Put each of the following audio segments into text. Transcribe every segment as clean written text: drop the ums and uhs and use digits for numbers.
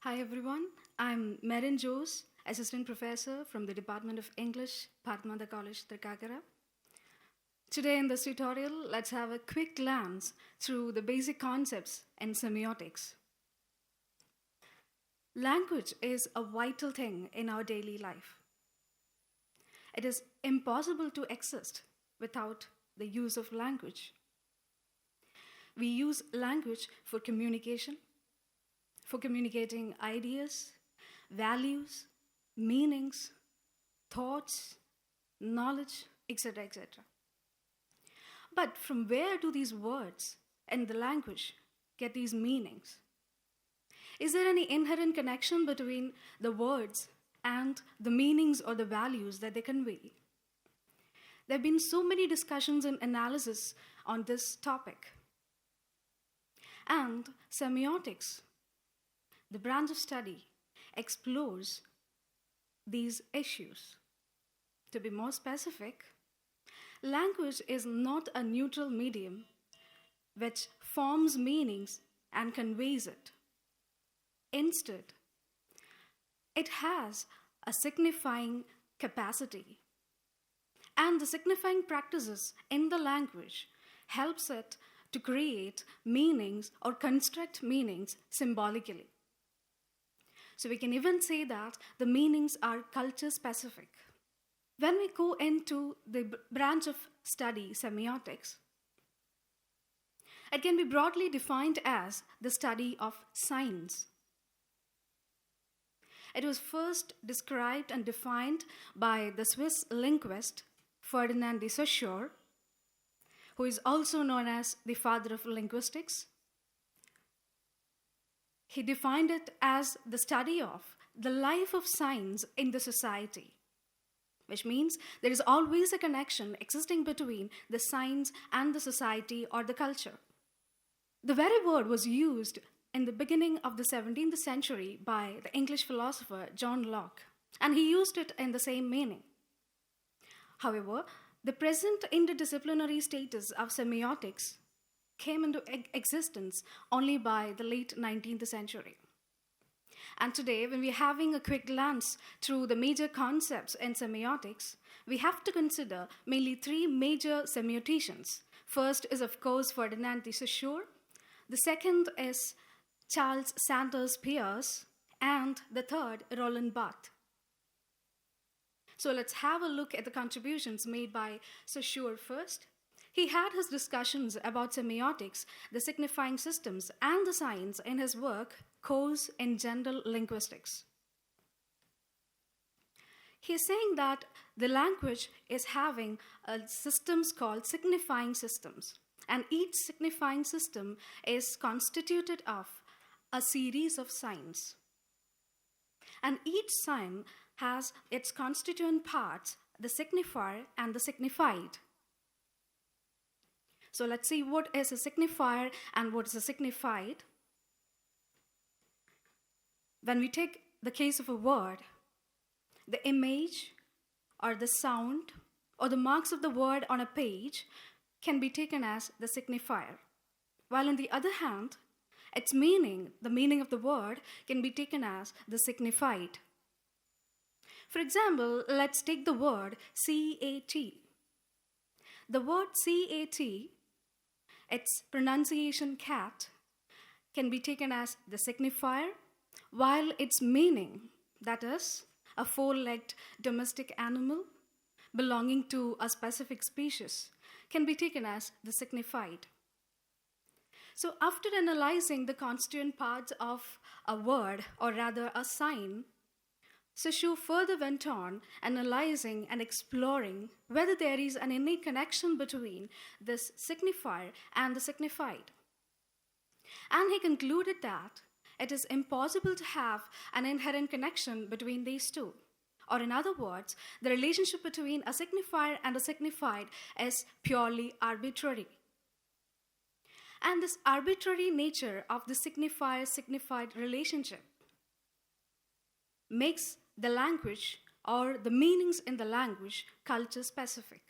Hi everyone, I'm Merin Jose, Assistant Professor from the Department of English, Bharata College, Thrikkakara. Today in this tutorial, let's have a quick glance through the basic concepts in semiotics. Language is a vital thing in our daily life. It is impossible to exist without the use of language. We use language for communication, for communicating ideas, values, meanings, thoughts, knowledge, etc., etc. But from where do these words and the language get these meanings? Is there any inherent connection between the words and the meanings or the values that they convey? There have been so many discussions and analysis on this topic. And semiotics, the branch of study, explores these issues. To be more specific, language is not a neutral medium which forms meanings and conveys it. Instead, it has a signifying capacity, and the signifying practices in the language helps it to create meanings or construct meanings symbolically. So we can even say that the meanings are culture-specific. When we go into the branch of study, semiotics, it can be broadly defined as the study of signs. It was first described and defined by the Swiss linguist Ferdinand de Saussure, who is also known as the father of linguistics. He defined it as the study of the life of signs in the society, which means there is always a connection existing between the signs and the society or the culture. The very word was used in the beginning of the 17th century by the English philosopher John Locke, and he used it in the same meaning. However, the present interdisciplinary status of semiotics came into existence only by the late 19th century. And today, when we're having a quick glance through the major concepts in semiotics, we have to consider mainly three major semioticians. First is, of course, Ferdinand de Saussure. The second is Charles Sanders Peirce, and the third, Roland Barthes. So let's have a look at the contributions made by Saussure first. He had his discussions about semiotics, the signifying systems, and the signs in his work, Course in General Linguistics. He is saying that the language is having systems called signifying systems, and each signifying system is constituted of a series of signs. And each sign has its constituent parts, the signifier and the signified. So let's see what is a signifier and what is a signified. When we take the case of a word, the image or the sound or the marks of the word on a page can be taken as the signifier, while on the other hand, its meaning, the meaning of the word, can be taken as the signified. For example, let's take the word CAT. The word CAT, its pronunciation cat, can be taken as the signifier, while its meaning, that is, a four-legged domestic animal belonging to a specific species, can be taken as the signified. So after analyzing the constituent parts of a word, or rather a sign, Saussure further went on analyzing and exploring whether there is an innate connection between this signifier and the signified. And he concluded that it is impossible to have an inherent connection between these two. Or in other words, the relationship between a signifier and a signified is purely arbitrary. And this arbitrary nature of the signifier-signified relationship makes the language or the meanings in the language culture-specific.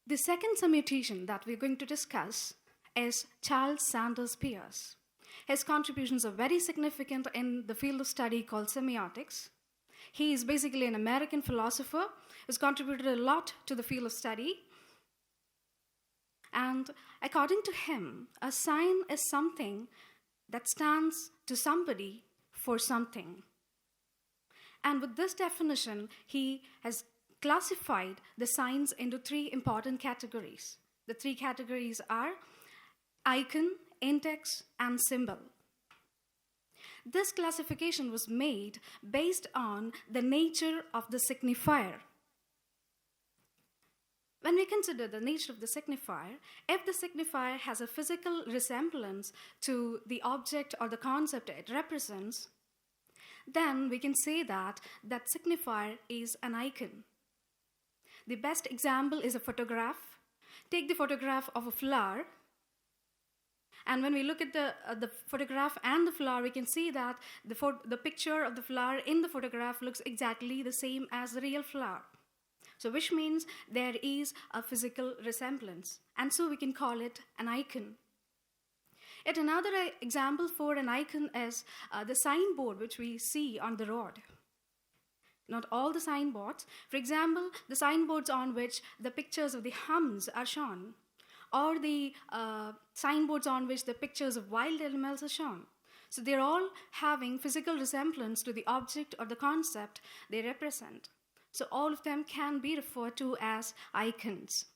The second semiotician that we're going to discuss is Charles Sanders Peirce. His contributions are very significant in the field of study called semiotics. He is basically an American philosopher who's contributed a lot to the field of study. And according to him, a sign is something that stands to somebody for something. And with this definition, he has classified the signs into three important categories. The three categories are icon, index, and symbol. This classification was made based on the nature of the signifier. When we consider the nature of the signifier, if the signifier has a physical resemblance to the object or the concept it represents, then we can say that that signifier is an icon. The best example is a photograph. Take the photograph of a flower, and when we look at the photograph and the flower, we can see that the picture of the flower in the photograph looks exactly the same as the real flower. So which means there is a physical resemblance, and so we can call it an icon. Yet another example for an icon is the signboard which we see on the road. Not all the signboards. For example, the signboards on which the pictures of the Huns are shown, or the signboards on which the pictures of wild animals are shown. So they're all having physical resemblance to the object or the concept they represent. So all of them can be referred to as icons.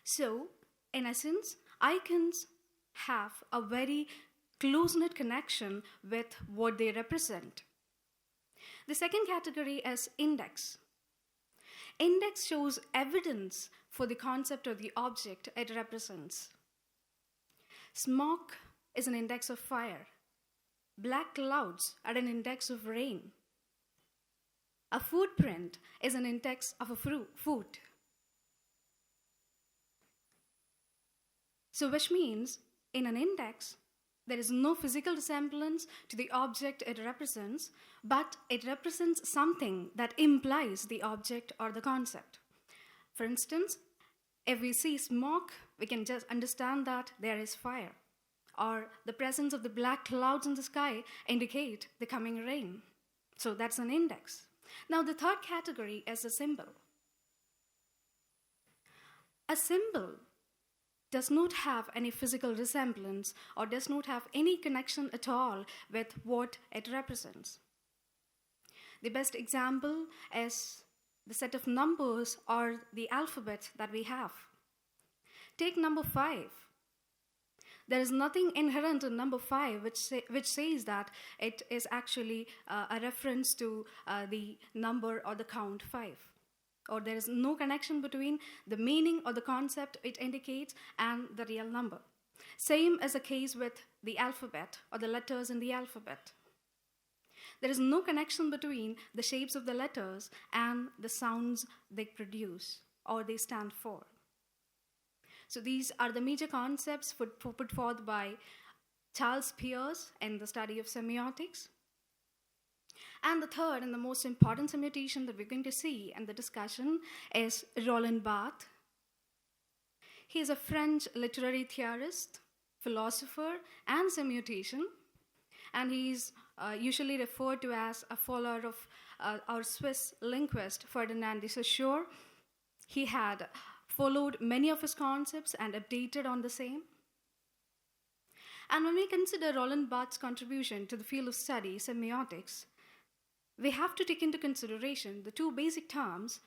So, in essence, icons have a very close-knit connection with what they represent. The second category is index. Index shows evidence for the concept or the object it represents. Smoke is an index of fire. Black clouds are an index of rain. A footprint is an index of a food. So which means in an index, there is no physical resemblance to the object it represents, but it represents something that implies the object or the concept. For instance, if we see smoke, we can just understand that there is fire, or the presence of the black clouds in the sky indicate the coming rain. So that's an index. Now the third category is a symbol. A symbol does not have any physical resemblance or does not have any connection at all with what it represents. The best example is the set of numbers or the alphabet that we have. Take number 5. There is nothing inherent in number 5 which says that it is actually a reference to the number or the count 5. Or there is no connection between the meaning or the concept it indicates and the real number. Same is the case with the alphabet or the letters in the alphabet. There is no connection between the shapes of the letters and the sounds they produce or they stand for. So these are the major concepts put forth by Charles Peirce in the study of semiotics. And the third and the most important semiotician that we're going to see in the discussion is Roland Barthes. He is a French literary theorist, philosopher, and semiotician, and he's usually referred to as a follower of our Swiss linguist Ferdinand de Saussure. He had followed many of his concepts and updated on the same. And when we consider Roland Barthes' contribution to the field of study, semiotics, we have to take into consideration the two basic terms.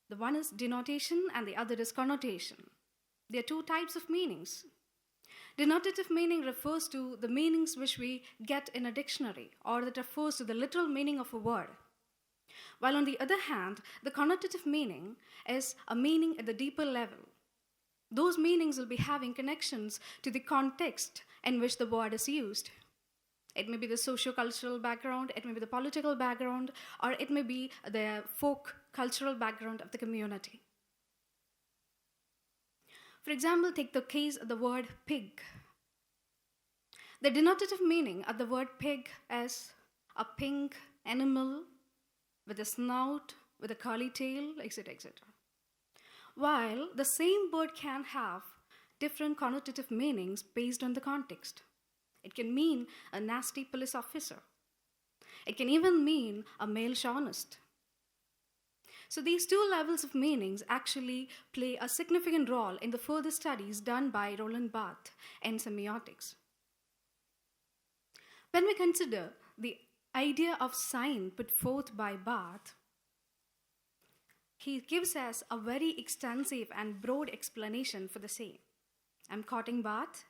The one is denotation and the other is connotation. There are two types of meanings. Denotative meaning refers to the meanings which we get in a dictionary, or that refers to the literal meaning of a word. While on the other hand, the connotative meaning is a meaning at the deeper level. Those meanings will be having connections to the context in which the word is used. It may be the socio-cultural background, it may be the political background, or it may be the folk cultural background of the community. For example, take the case of the word pig. The denotative meaning of the word pig is a pink animal with a snout, with a curly tail, etc., etc. While the same bird can have different connotative meanings based on the context. It can mean a nasty police officer. It can even mean a male chauvinist. So these two levels of meanings actually play a significant role in the further studies done by Roland Barthes in semiotics. When we consider the idea of sign put forth by Barthes, he gives us a very extensive and broad explanation for the same. I'm quoting Barthes.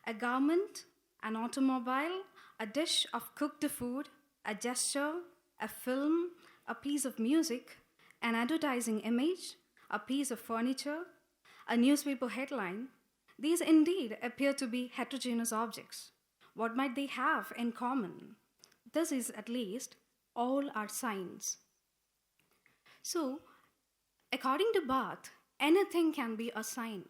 A garment, an automobile, a dish of cooked food, a gesture, a film, a piece of music, an advertising image, a piece of furniture, a newspaper headline, these indeed appear to be heterogeneous objects. What might they have in common? This is at least all are signs. So, according to Barthes, anything can be a sign.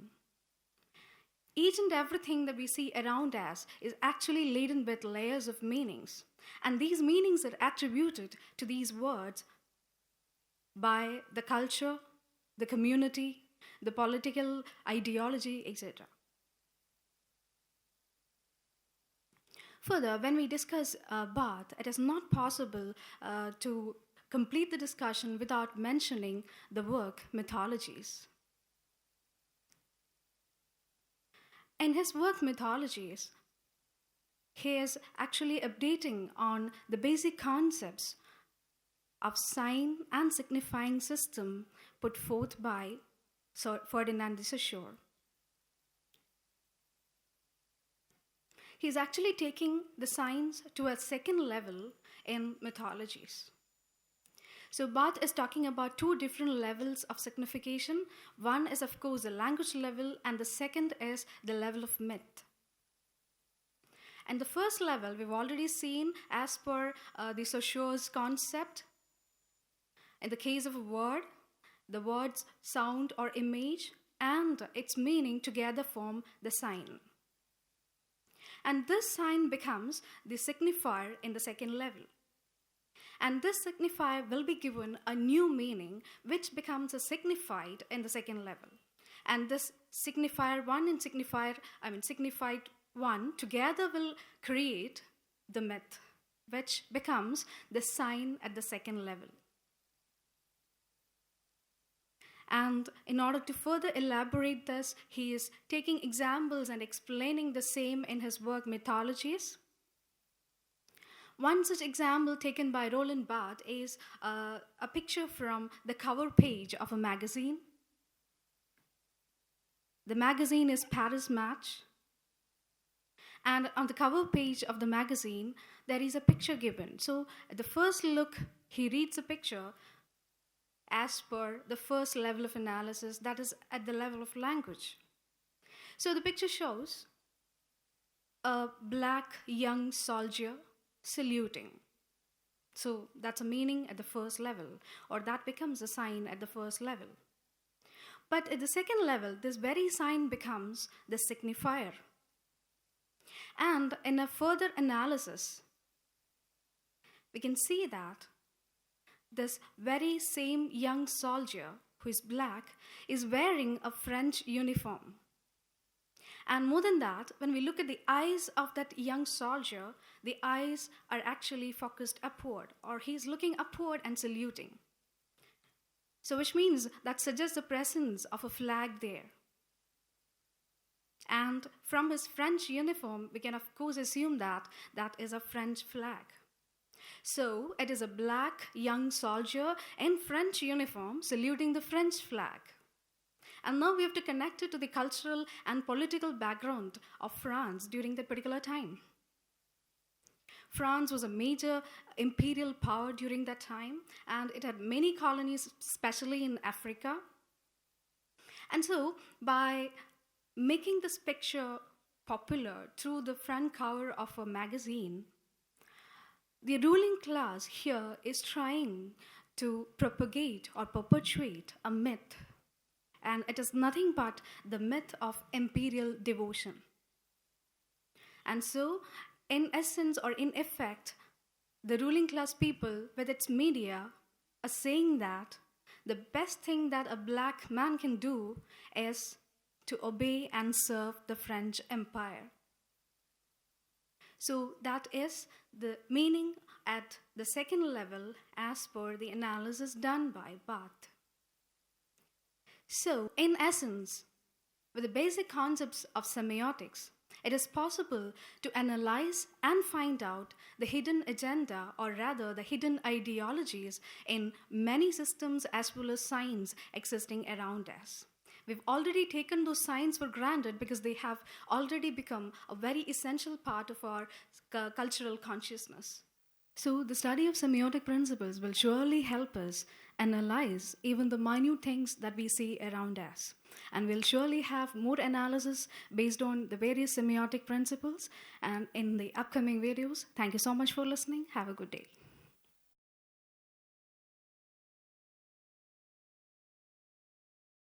Each and everything that we see around us is actually laden with layers of meanings. And these meanings are attributed to these words by the culture, the community, the political ideology, etc. Further, when we discuss Barthes, it is not possible to complete the discussion without mentioning the work Mythologies. In his work Mythologies, he is actually updating on the basic concepts of sign and signifying system put forth by Ferdinand de Saussure. He is actually taking the signs to a second level in Mythologies. So Barthes is talking about two different levels of signification. One is, of course, the language level, and the second is the level of myth. And the first level we've already seen as per the Saussure's concept. In the case of a word, the word's sound or image and its meaning together form the sign. And this sign becomes the signifier in the second level. And this signifier will be given a new meaning, which becomes a signified in the second level. And this signifier 1 and signified 1 together will create the myth, which becomes the sign at the second level. And in order to further elaborate this, he is taking examples and explaining the same in his work Mythologies. One such example taken by Roland Barthes is a picture from the cover page of a magazine. The magazine is Paris Match. And on the cover page of the magazine, there is a picture given. So at the first look, he reads the picture as per the first level of analysis, that is at the level of language. So the picture shows a black young soldier saluting. So that's a meaning at the first level, or that becomes a sign at the first level. But at the second level, this very sign becomes the signifier. And in a further analysis, we can see that this very same young soldier, who is black, is wearing a French uniform. And more than that, when we look at the eyes of that young soldier, the eyes are actually focused upward, or he's looking upward and saluting. So which means that suggests the presence of a flag there. And from his French uniform, we can of course assume that that is a French flag. So it is a black young soldier in French uniform saluting the French flag. And now we have to connect it to the cultural and political background of France during that particular time. France was a major imperial power during that time, and it had many colonies, especially in Africa. And so by making this picture popular through the front cover of a magazine, the ruling class here is trying to propagate or perpetuate a myth. And it is nothing but the myth of imperial devotion. And so, in essence or in effect, the ruling class people with its media are saying that the best thing that a black man can do is to obey and serve the French Empire. So that is the meaning at the second level as per the analysis done by Barthes. So, in essence, with the basic concepts of semiotics, it is possible to analyze and find out the hidden agenda, or rather the hidden ideologies in many systems as well as signs existing around us. We've already taken those signs for granted because they have already become a very essential part of our cultural consciousness. So, the study of semiotic principles will surely help us analyze even the minute things that we see around us. And we'll surely have more analysis based on the various semiotic principles and in the upcoming videos. Thank you so much for listening. Have a good day.